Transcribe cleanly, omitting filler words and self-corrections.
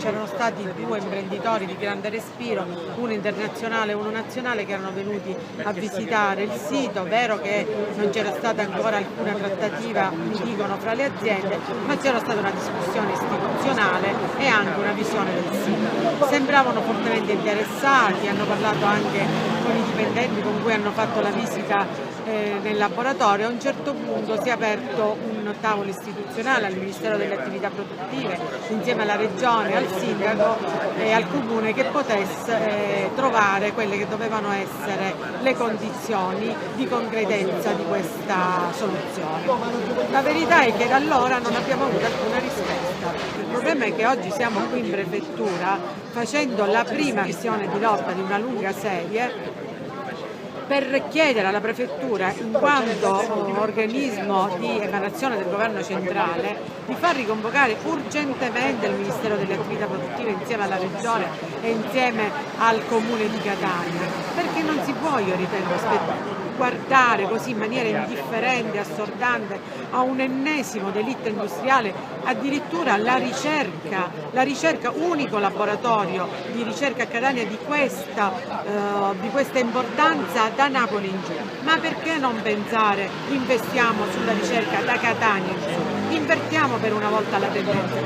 c'erano stati due imprenditori di grande respiro, uno internazionale e uno nazionale, che erano venuti a visitare il sito. Vero che non c'era stata ancora alcuna trattativa, mi dicono, fra le aziende, ma c'era stata una discussione istituzionale e anche una visione del sito. Sembravano fortemente interessati, hanno parlato anche con i dipendenti con cui hanno fatto la visita nel laboratorio. A un certo punto si è aperto un tavolo istituzionale al Ministero delle Attività Produttive insieme alla Regione, al Sindaco e al Comune, che potesse trovare quelle che dovevano essere le condizioni di concretezza di questa soluzione. La verità è che da allora non abbiamo avuto alcuna risposta. Il problema è che oggi siamo qui in prefettura facendo la prima visione di lotta di una lunga serie per chiedere alla prefettura, in quanto organismo di emanazione del governo centrale, di far riconvocare urgentemente il Ministero delle Attività Produttive insieme alla Regione e insieme al Comune di Catania, perché non si può, io ritengo, guardare così in maniera indifferente, assordante a un ennesimo delitto industriale. Addirittura la ricerca, unico laboratorio di ricerca a Catania di questa importanza da Napoli in giù. Ma perché non pensare, investiamo sulla ricerca da Catania in giù, invertiamo per una volta la tendenza?